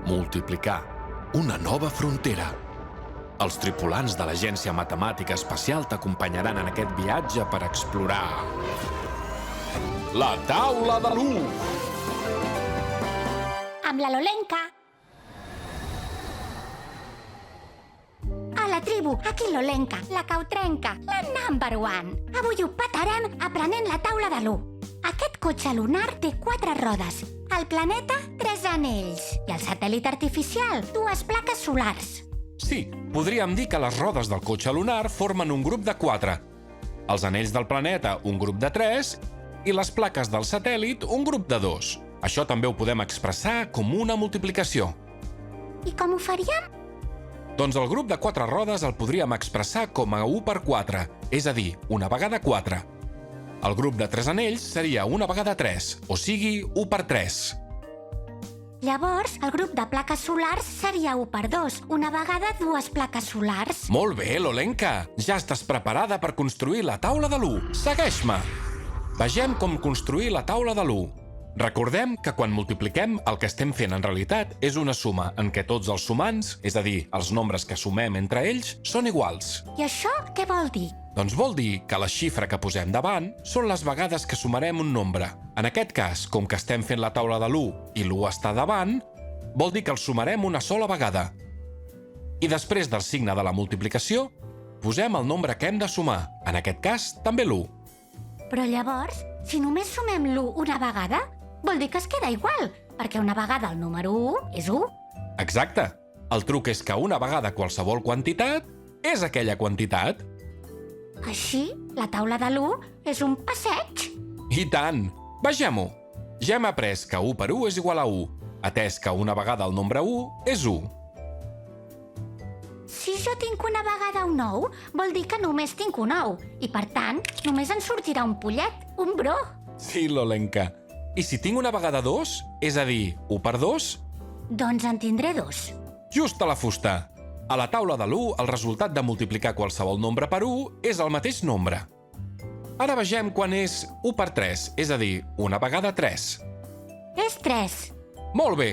multiplicar, una nova frontera. Els tripulants de l'Agència Matemàtica Espacial t'acompanyaran en aquest viatge per explorar la taula de l'1. Amb la Lolenka. A la tribu, aquí l'Olenka, la cautrenca, la number one. Avui ho petarem aprenent la taula de l'1. Aquest cotxe lunar té 4 rodes, el planeta 3 anells i el satèl·lit artificial 2 plaques solars. Sí, podríem dir que les rodes del cotxe lunar formen un grup de 4, els anells del planeta un grup de 3 i les plaques del satèl·lit un grup de 2. Això també ho podem expressar com una multiplicació. I com ho faríem? Doncs el grup de 4 rodes el podríem expressar com a 1 per 4, és a dir, una vegada 4. El grup de 3 anells seria una vegada 3, o sigui, 1 per 3. Llavors, el grup de plaques solars seria 1 per 2, una vegada 2 plaques solars. Molt bé, Lolenka! Ja estàs preparada per construir la taula de l'1. Segueix-me! Vegem com construir la taula de l'1. Recordem que quan multipliquem, el que estem fent en realitat és una suma en què tots els sumants, és a dir, els nombres que sumem entre ells, són iguals. I això què vol dir? Doncs vol dir que la xifra que posem davant són les vegades que sumarem un nombre. En aquest cas, com que estem fent la taula de l'1 i l'1 està davant, vol dir que el sumarem una sola vegada. I després del signe de la multiplicació, posem el nombre que hem de sumar, en aquest cas també l'1. Però llavors, si només sumem l'1 una vegada, vol dir que es queda igual, perquè una vegada el número 1 és 1. Exacte. El truc és que una vegada qualsevol quantitat és aquella quantitat. Així, la taula de l'1 és un passeig. I tant! Vegem-ho! Ja hem après que 1 per 1 és igual a 1, atès que una vegada el nombre 1 és 1. Si jo tinc una vegada un ou, vol dir que només tinc un ou, i per tant, només en sortirà un pollet, un bro. Sí, Lolenka. I si tinc una vegada 2, és a dir, 1 per 2? Doncs en tindré 2. Just a la fusta. A la taula de l'1, el resultat de multiplicar qualsevol nombre per 1 és el mateix nombre. Ara vegem quan és 1 per 3, és a dir, una vegada 3. És 3. Molt bé!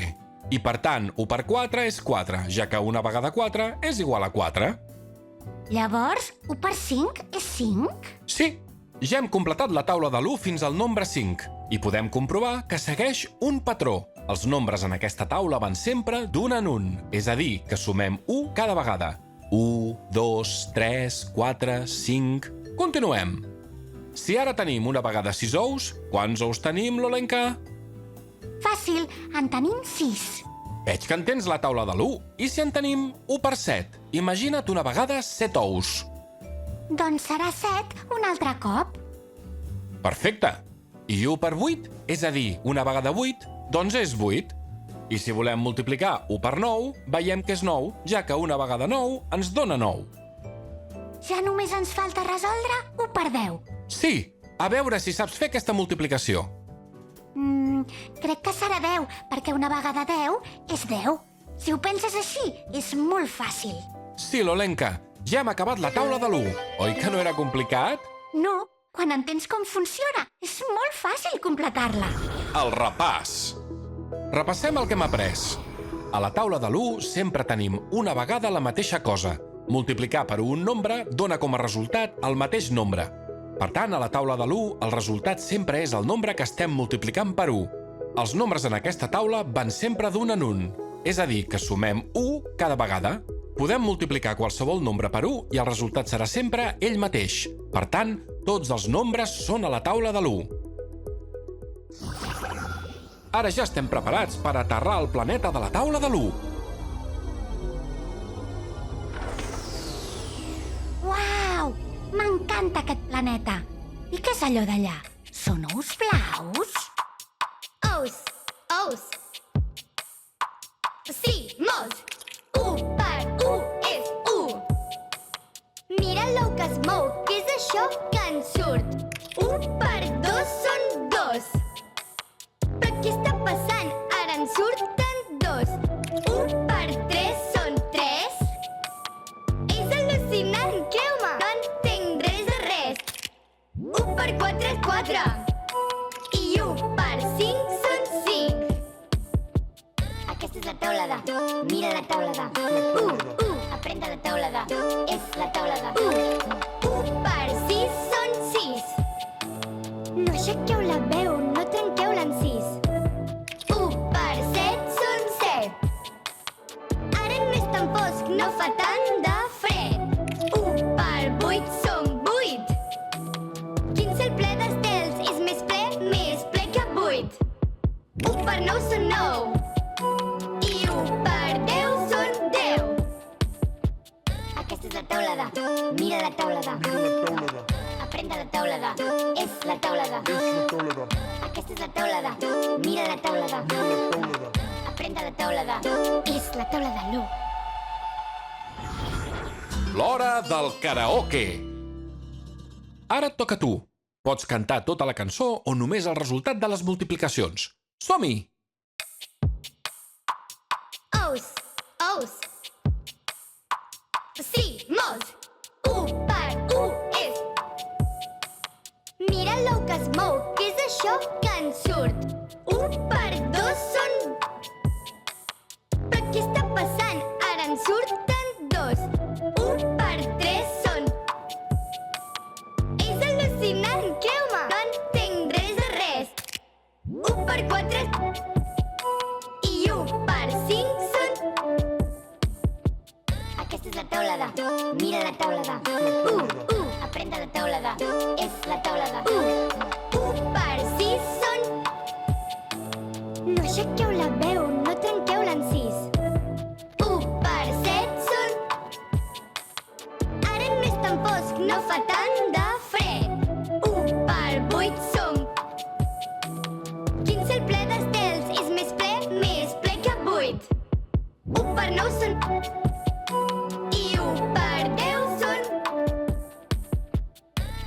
I per tant, 1 per 4 és 4, ja que una vegada 4 és igual a 4. Llavors, 1 per 5 és 5? Sí, ja hem completat la taula de l'1 fins al nombre 5 i podem comprovar que segueix un patró. Els nombres en aquesta taula van sempre d'un en un, és a dir, que sumem 1 cada vegada. 1, 2, 3, 4, 5... Continuem. Si ara tenim una vegada 6 ous, quants ous tenim, Lolenka? Fàcil, en tenim 6. Veig que entens la taula de l'1. I si en tenim 1 per 7? Imagina't una vegada 7 ous. Doncs serà 7 un altre cop. Perfecte. I 1 per 8? És a dir, una vegada 8, doncs és 8. I si volem multiplicar 1 per 9, veiem que és 9, ja que una vegada 9 ens dona 9. Ja només ens falta resoldre 1 per 10. Sí, a veure si saps fer aquesta multiplicació. Crec que serà 10, perquè una vegada 10 és 10. Si ho penses així, és molt fàcil. Sí, Lolenka, ja hem acabat la taula de l'1. Oi que no era complicat? No, quan entens com funciona, és molt fàcil completar-la. El repàs. Repassem el que hem après. A la taula de l'1 sempre tenim una vegada la mateixa cosa. Multiplicar per un nombre dona com a resultat el mateix nombre. Per tant, a la taula de l'1, el resultat sempre és el nombre que estem multiplicant per 1. Els nombres en aquesta taula van sempre d'un en un, és a dir, que sumem 1 cada vegada. Podem multiplicar qualsevol nombre per 1 i el resultat serà sempre ell mateix. Per tant, tots els nombres són a la taula de l'1. Ara ja estem preparats per aterrar al planeta de la taula de l'1. Uau! M'encanta aquest planeta. I què és allò d'allà? Són ous blaus? Ous, ous. Sí, molts. 1 per 1 és 1. Mira l'ou que es mou, què és això que en surt? 1 per 2 són 2. Però què està passant? Ara en surten 2. 1 per 3 són 3. És al·lucinant, creu-me. No entenc res de res. 1 per 4 és 4. I 1 per 5 són 5. Aquesta Aquesta és la taula de... Mira la taula de... Aprèn de la taula de... És la taula de... 1 per 6 són 6. No aixequeu la veu, no trenqueu l'encís. 1 per 7 són 7. Ara no és tan fosc, no fa tant de fred. 1 per 8 són 8. Quin cel ple d'estels és més ple que 8. 1 per 9 són 9. I 1 per 10 són 10. Aquesta és la taula de... Mira la taula de... Aprèn de la taula de... És la taula de... Aquesta és la taula de... Mira la taula de... Aprèn de la taula de... És la taula de l'u. L'hora del karaoke. Ara et toca a tu. Pots cantar tota la cançó o només el resultat de les multiplicacions. Som-hi! Ous, ous. Sí, molts. 1 per 1 és... Mira l'ou que es mou, què és això que en surt? 1 per 2 són... Però què està passant? Ara en surten 2. 1 per 3 són... És al·lucinant, creu-me! No entenc res de res. 1 per 4... I 1 per 5 són... Aquesta és la taula de... Mira la taula de... Aprèn de la taula de... És la taula de... 1 per 6 són... No aixequeu la veu, no trenqueu l'encís. 1 per 7 són... Ara no és tan fosc, no fa tant de fred. 1 per 8 som... Quin cel ple d'estels és més ple que 8. 1 per 9 són... I 1 per 10 són...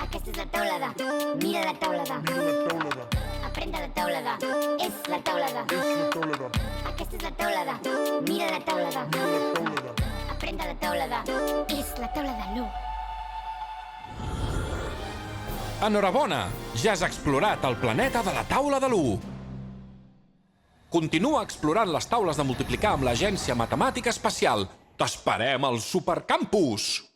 Aquesta és la taula de... Mira la taula de... Aprèn de la taula de... És la taula de... Aquesta és la taula de... Mira la taula de... Aprèn de la taula de... És la taula de l'u. Enhorabona! Ja has explorat el planeta de la taula de l'1. Continua explorant les taules de multiplicar amb l'Agència Matemàtica Espacial. T'esperem al Supercampus!